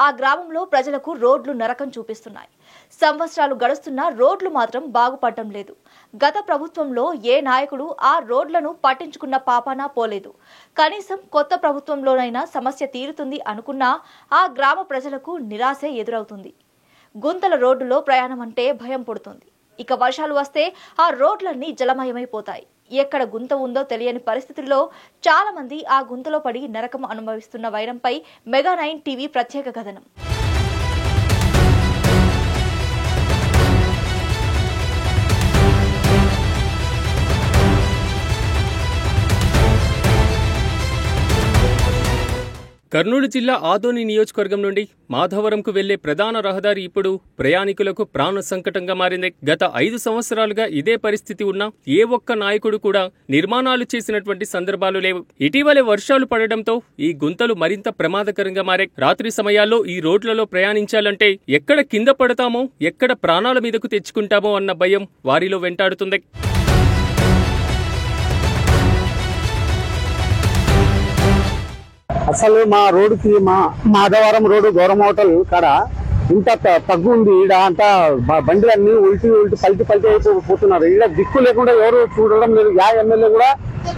ఆ గ్రామంలో ప్రజలకు రోడ్లు నరకం చూపిస్తున్నాయి. సంవత్సరాలు గడుస్తున్నా రోడ్లు మాత్రం బాగుపడటం లేదు. గత ప్రభుత్వంలో ఏ నాయకుడు ఆ రోడ్లను పట్టించుకున్న పాపాన పోలేదు. కనీసం కొత్త ప్రభుత్వంలోనైనా సమస్య తీరుతుంది అనుకున్నా ఆ గ్రామ ప్రజలకు నిరాశే ఎదురవుతుంది. గుంతల రోడ్డులో ప్రయాణం అంటే భయం పుడుతుంది. ఇక వర్షాలు వస్తే ఆ రోడ్లన్నీ జలమయమైపోతాయి. ఎక్కడ గుంత ఉందో తెలియని పరిస్థితుల్లో చాలా మంది ఆ గుంతలో పడి నరకం అనుభవిస్తున్న వైరంపై మెగా9 టీవీ ప్రత్యేక కథనం. కర్నూలు జిల్లా ఆదోని నియోజకవర్గం నుండి మాధవరంకు వెళ్లే ప్రధాన రహదారి ఇప్పుడు ప్రయాణికులకు ప్రాణ సంకటంగా మారింది. గత 5 సంవత్సరాలుగా ఇదే పరిస్థితి ఉన్నా ఏ ఒక్క నాయకుడు కూడా నిర్మాణాలు చేసినటువంటి సందర్భాలు లేవు. ఇటీవలే వర్షాలు పడడంతో ఈ గుంతలు మరింత ప్రమాదకరంగా మారాయి. రాత్రి సమయాల్లో ఈ రోడ్లలో ప్రయాణించాలంటే ఎక్కడ కింద పడతామో, ఎక్కడ ప్రాణాల మీదకు తెచ్చుకుంటామో అన్న భయం వారిలో వెంటాడుతుంది. అసలు మా రోడ్డుకి మాధవరం రోడ్డు గౌరవ హోటల్ కాడ ఇంత తగ్గు ఉంది. ఈడ అంతా బండిలన్నీ ఉల్టి పల్టి అయిపోతున్నారు. ఈడ దిక్కు లేకుండా ఎవరు చూడడం లేదు. యా ఎమ్మెల్యే కూడా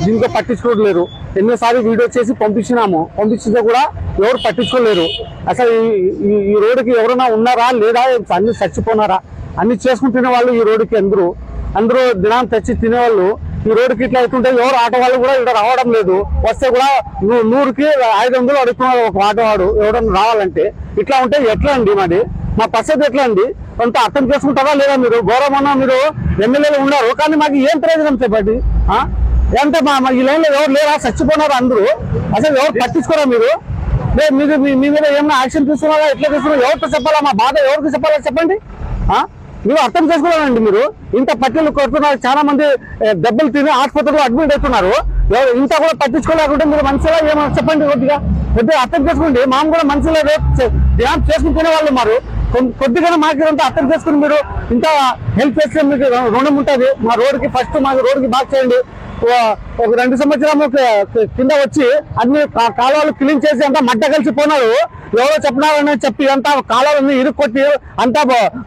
దీంతో పట్టించుకోవట్లేరు. ఎన్నోసార్లు వీడియో చేసి పంపించితే కూడా ఎవరు పట్టించుకోలేరు. అసలు ఈ రోడ్డుకి ఎవరైనా ఉన్నారా లేదా, అన్ని చచ్చిపోనారా, అన్ని చేసుకుంటున్న వాళ్ళు ఈ రోడ్డుకి అందరూ దినాన్ని తెచ్చి తినేవాళ్ళు ఈ రోడ్డుకి ఇట్లా అవుతుంటే ఎవరు ఆటో వాళ్ళు కూడా ఇక్కడ రావడం లేదు. వస్తే కూడా 100కి 500 అడుగుతున్నారు ఒక ఆటో వాడు ఎవరైనా రావాలంటే. ఇట్లా ఉంటే ఎట్లా అండి మాది, మా పరిస్థితి ఎట్లా అండి? కొంత అర్థం చేసుకుంటారా లేదా? మీరు గౌరవమన్నా మీరు ఎమ్మెల్యేలు ఉన్నారు, కానీ మాకు ఏం ప్రయోజనం చెప్పండి? అంటే ఈ లైన్లో ఎవరు లేరా? చచ్చిపోయినారు అందరూ. అసలు ఎవరు పట్టించుకోరా? మీరు మీ మీద ఏమైనా యాక్షన్ తీసుకున్నారా? ఎట్లా తీసుకున్నారు? ఎవరితో చెప్పాలా? మా బాధ ఎవరికి చెప్పాలా చెప్పండి? మీరు అర్థం చేసుకోవాలండి. మీరు ఇంత పట్టెలు కొడుతున్నారు, చాలా మంది దెబ్బలు తిని ఆసుపత్రిలో అడ్మిట్ అవుతున్నారు. ఇంత కూడా పట్టించుకోలేకుంటే మీరు మనుషులా ఏమన్నా చెప్పండి? కొద్దిగా అర్థం చేసుకోండి. మాము కూడా మనుషులు ధ్యానం చేసుకుంటునే వాళ్ళు మారు. కొద్దిగా మాకు అర్థం చేసుకుని మీరు ఇంత హెల్ప్ చేస్తే మీకు రుణం ఉంటుంది. మా రోడ్డుకి బాగా చేయండి. ఒక 2 సంవత్సరాలు కింద వచ్చి అన్ని కాలువలు క్లీన్ చేసి అంతా మడ్డ కలిసిపోయినారు. ఎవరో చెప్పినారని చెప్పి అంతా కాలువలన్నీ ఇరుక్కొట్టి అంతా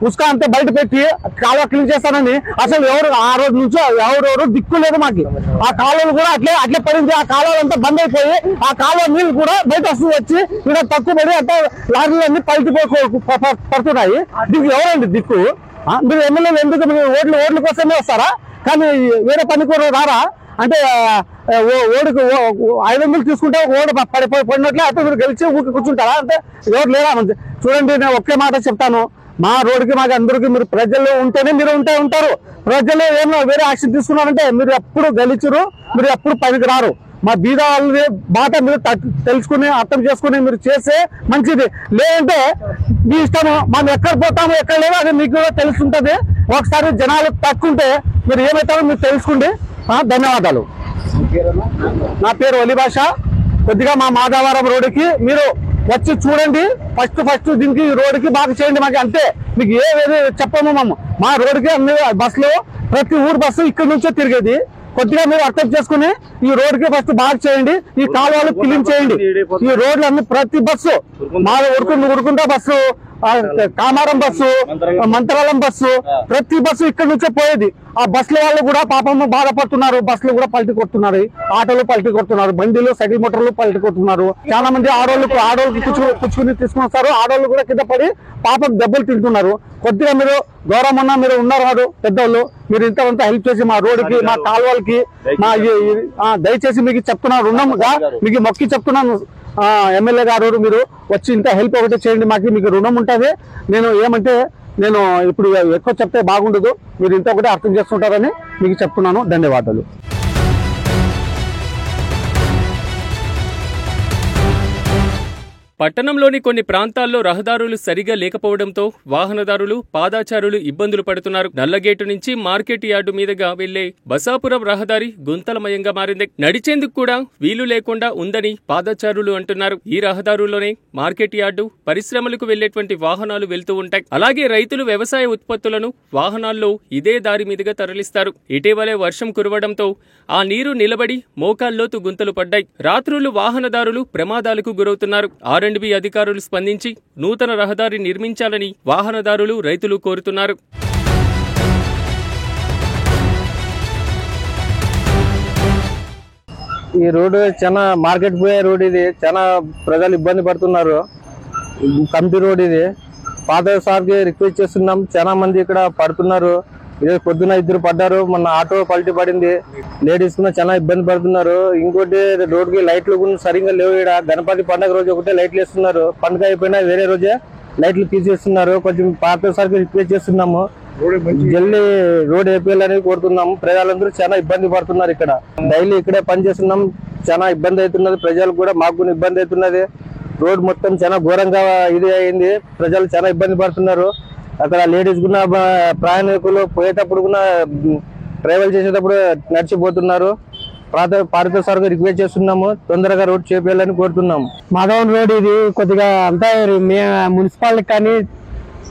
ఉసుక అంతా బయట పెట్టి కాలువ క్లీన్ చేస్తానని అసలు ఎవరు ఆ రోజు నుంచి ఎవరెవరు దిక్కు లేదు మాకు. ఆ కాలువలు కూడా అట్లే పడింది. ఆ కాలువలు అంతా బంద్ అయిపోయి ఆ కాలువ నీళ్ళు కూడా బయట వచ్చి ఇక్కడ తక్కువ పడి అంతా లారీలు అన్ని పడుతున్నాయి. దీనికి ఎవరండి దిక్కు? మీరు ఎమ్మెల్యేలు ఎందుకు? మీరు ఓట్ల కోసమే వస్తారా? కానీ వేరే పని కూడా రారా? అంటే ఓడికి 500 తీసుకుంటే ఓడి పడినట్లే అయితే మీరు గెలిచి ఊరికి కూర్చుంటారా? అంటే ఎవరు లేరా? చూడండి, నేను ఒకే మాట చెప్తాను. మా రోడ్డుకి మాకు అందరికీ మీరు ప్రజల్లో ఉంటేనే మీరు ఉంటారు. ప్రజలు ఏమో వేరే యాక్షన్ తీసుకున్నారంటే మీరు ఎప్పుడు గెలిచరు, మీరు ఎప్పుడు పనికి రారు. మా బీద వాళ్ళని బాట మీరు తెలుసుకుని అర్థం చేసుకుని మీరు చేస్తే మంచిది. లేదంటే మీ ఇష్టము. మనం ఎక్కడ పోతామో ఎక్కడ లేదో అది మీకు కూడా తెలుసుంటది. ఒకసారి జనాలు తక్కుంటే మీరు ఏమవుతారో మీరు తెలుసుకోండి. ధన్యవాదాలు. నా పేరు ఒలి భాష. కొద్దిగా మా మాధవరం రోడ్డుకి మీరు వచ్చి చూడండి. ఫస్ట్ దీనికి రోడ్డుకి బాగా చేయండి. మాకు అంతే, మీకు ఏది చెప్పము. మా రోడ్డుకి అన్ని బస్సులు, ప్రతి ఊరు బస్సు ఇక్కడి నుంచే తిరిగేది. కొద్దిగా మీరు అర్థం చేసుకుని ఈ రోడ్డుకి ఫస్ట్ బాగా చేయండి. ఈ కాలువలు క్లీన్ చేయండి. ఈ రోడ్లు అన్ని ప్రతి బస్సు మా ఉరుకుంటా బస్సు, కామారం బస్సు, మంత్రాలం బస్సు, ప్రతి బస్సు ఇక్కడ నుంచే పోయేది. ఆ బస్సుల వాళ్ళు కూడా పాపం బాధపడుతున్నారు. బస్సులు కూడా పల్టీ కొడుతున్నారు, ఆటోలు పల్టీ కొడుతున్నారు, బండిలు సైకిల్ మోటార్లు పల్టీ కొడుతున్నారు. చాలా మంది ఆడోళ్ళకి పుచ్చుకుని తీసుకుని వస్తారు. ఆడోళ్ళు కూడా కింద పడి పాపం దెబ్బలు తింటున్నారు. కొద్దిగా మీరు గౌరవమన్నా మీరు ఉన్నారు పెద్దోళ్ళు, మీరు ఇంత హెల్ప్ చేసి మా రోడ్డుకి, మా కాలువలకి దయచేసి మీకు చెప్తున్నాను, రుణంగా మీకు మొక్కి చెప్తున్నాను. ఎమ్మెల్యే గారు మీరు వచ్చి ఇంత హెల్ప్ ఒకటి చేయండి. మీకు రుణం ఉంటుంది. నేను ఇప్పుడు ఎక్కువ చెప్తే బాగుండదు. మీరు ఇంత ఒకటి అర్థం చేసుకుంటారని మీకు చెప్తున్నాను. ధన్యవాదాలు. పట్టణంలోని కొన్ని ప్రాంతాల్లో రహదారులు సరిగా లేకపోవడంతో వాహనదారులు, పాదాచారులు ఇబ్బందులు పడుతున్నారు. నల్లగేటు నుంచి మార్కెట్ యార్డు మీదుగా వెళ్లే బసాపురం రహదారి గుంతలమయంగా మారింది. నడిచేందుకు కూడా వీలు లేకుండా ఉందని పాదాచారులు అంటున్నారు. ఈ రహదారుల్లోనే మార్కెట్ యార్డు, పరిశ్రమలకు వెళ్లేటువంటి వాహనాలు వెళ్తూ ఉంటాయి. అలాగే రైతులు వ్యవసాయ ఉత్పత్తులను వాహనాల్లో ఇదే దారి మీదుగా తరలిస్తారు. ఇటీవలే వర్షం కురవడంతో ఆ నీరు నిలబడి మోకాల్లోతు గుంతలు పడ్డాయి. రాత్రులు వాహనదారులు ప్రమాదాలకు గురవుతున్నారు. R&B అధికారులు స్పందించి నూతన రహదారి నిర్మించాలని వాహనదారులు, రైతులు కోరుతున్నారు. ఈ రోడ్డు చాలా మార్కెట్ పోయే రోడ్, ఇది చాలా ప్రజలు ఇబ్బంది పడుతున్నారు. కమిటీ రోడ్ ఇది. పాత సార్కి రిక్వెస్ట్ చేస్తున్నాం, చాలా మంది ఇక్కడ పడుతున్నారు. ఇదే పొద్దున 2 పడ్డారు, మొన్న ఆటో పల్టీ పడింది. లేడీస్ కూడా చాలా ఇబ్బంది పడుతున్నారు. ఇంకోటి రోడ్కి లైట్లు కూడా సరిగ్గా లేవు. ఇక్కడ గణపతి పండుగ రోజు ఒకటే లైట్లు వేస్తున్నారు, పండుగ అయిపోయినా వేరే రోజే లైట్లు తీసేస్తున్నారు. కొంచెం పాత సార్కి రిక్వెస్ట్ చేస్తున్నాము, జల్దీ రోడ్ వేయాలని కోరుతున్నాము. ప్రజలందరూ చాలా ఇబ్బంది పడుతున్నారు. ఇక్కడ డైలీ ఇక్కడే పని చేస్తున్నాం, చాలా ఇబ్బంది అవుతున్నది. ప్రజలు కూడా మాకు కూడా ఇబ్బంది అవుతున్నది. రోడ్ మొత్తం చాలా ఘోరంగా ఇది అయింది. ప్రజలు చాలా ఇబ్బంది పడుతున్నారు. అక్కడ లేడీస్ కూడా ప్రయాణికులు పోయేటప్పుడు కూడా ట్రావెల్ చేసేటప్పుడు నడిచిపోతున్నారు. పాత సార్కి రిక్వెస్ట్ చేస్తున్నాము, తొందరగా రోడ్ చేయాలని కోరుతున్నాము. మాధవన్ రోడ్ ఇది కొద్దిగా అంతా మున్సిపాలిటీ కానీ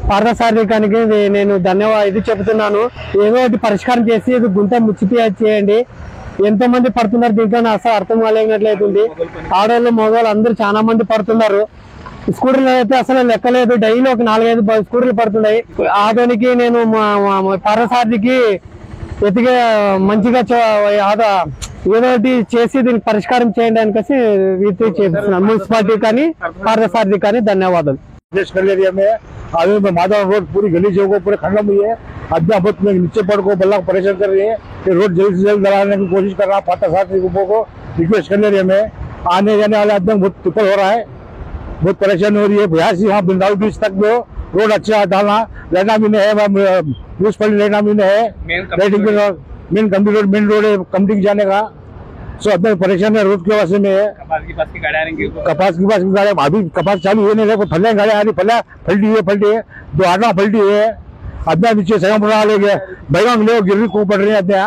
పార్థసారథి కానీ నేను ధన్యవాదాలు చెబుతున్నాను. ఏదో ఒకటి పరిష్కారం చేసి ఇది గుంత ముచ్చిపి చేయండి. ఎంతో మంది పడుతున్నారు, దీంట్లో అసలు అర్థం కాలేనట్లయితుంది. ఆడవాళ్ళు, మగవాళ్ళు అందరూ చాలా మంది పడుతున్నారు. స్కూటర్లు అయితే అసలు లెక్కలేదు, డైలీ ఒక 4-5 స్కూటర్లు పడుతున్నాయి. ఆటోనికి నేను పార్థసారథికి ఎతికే మంచిగా ఏదో ఒకటి చేసి దీనికి పరిష్కారం చేయండి అనేసి వీటి చేస్తున్నాను. మున్సిపాలిటీ కానీ పార్థసారథి కానీ ధన్యవాదాలు. अभी माधव रोड पूरी गली जो पूरे खंडम हुई है. अध्यापक में नीचे पड़ को बल्ला परेशान कर रही है. ये रोड जल्द से जल्द बनाने की कोशिश कर रहा है. पाटा साथी को रिक्वेस्ट कर ले रही है. हमें आने जाने वाले आदमी बहुत ट्रिपल हो रहा है, बहुत परेशानी हो रही है. बिहार से यहाँ बिंदाऊ बीच तक जो रोड अच्छा डालना लेना भी नहीं है, म्यूनसिपलिटी लेना भी नहीं है. Main company road, main road है कम्पनी जाने का. सो अब परेशान है रोड के वजह में. कपास की बस की गाड़ी अभी कपास चालू हुए नहीं, फलिया गाड़ी आ रही, पलटी है 2 आटा पलटी है. अद्या नीचे सगम पड़ा ले गए, बैगन ले गिरवी को पड़ रही है. अद्या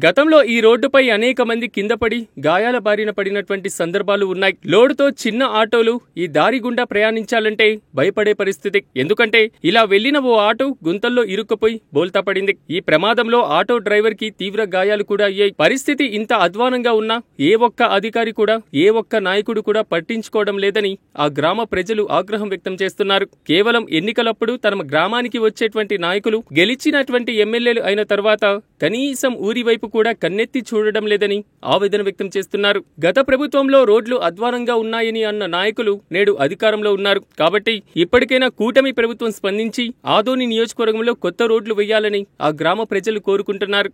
గతంలో ఈ రోడ్డుపై అనేక మంది కిందపడి గాయాల బారిన పడినటువంటి సందర్భాలు ఉన్నాయి. లోడుతో చిన్న ఆటోలు ఈ దారి గుండా ప్రయాణించాలంటే భయపడే పరిస్థితి. ఎందుకంటే ఇలా వెళ్లిన ఓ ఆటో గుంతల్లో ఇరుక్కుపోయి బోల్తా పడింది. ఈ ప్రమాదంలో ఆటో డ్రైవర్ కి తీవ్ర గాయాలు కూడా అయ్యాయి. పరిస్థితి ఇంత అధ్వానంగా ఉన్నా ఏ ఒక్క అధికారి కూడా, ఏ ఒక్క నాయకుడు కూడా పట్టించుకోవడం లేదని ఆ గ్రామ ప్రజలు ఆగ్రహం వ్యక్తం చేస్తున్నారు. కేవలం ఎన్నికలప్పుడు తమ గ్రామానికి వచ్చేటువంటి నాయకులు గెలిచినటువంటి ఎమ్మెల్యేలు అయిన తర్వాత కనీసం ఊరి వైపు కూడా కన్నెత్తి చూడడం లేదని ఆవేదన వ్యక్తం చేస్తున్నారు. గత ప్రభుత్వంలో రోడ్లు అధ్వానంగా ఉన్నాయని అన్న నాయకులు నేడు అధికారంలో ఉన్నారు. కాబట్టి ఇప్పటికైనా కూటమి ప్రభుత్వం స్పందించి ఆదోని నియోజకవర్గంలో కొత్త రోడ్లు వేయాలని ఆ గ్రామ ప్రజలు కోరుకుంటున్నారు.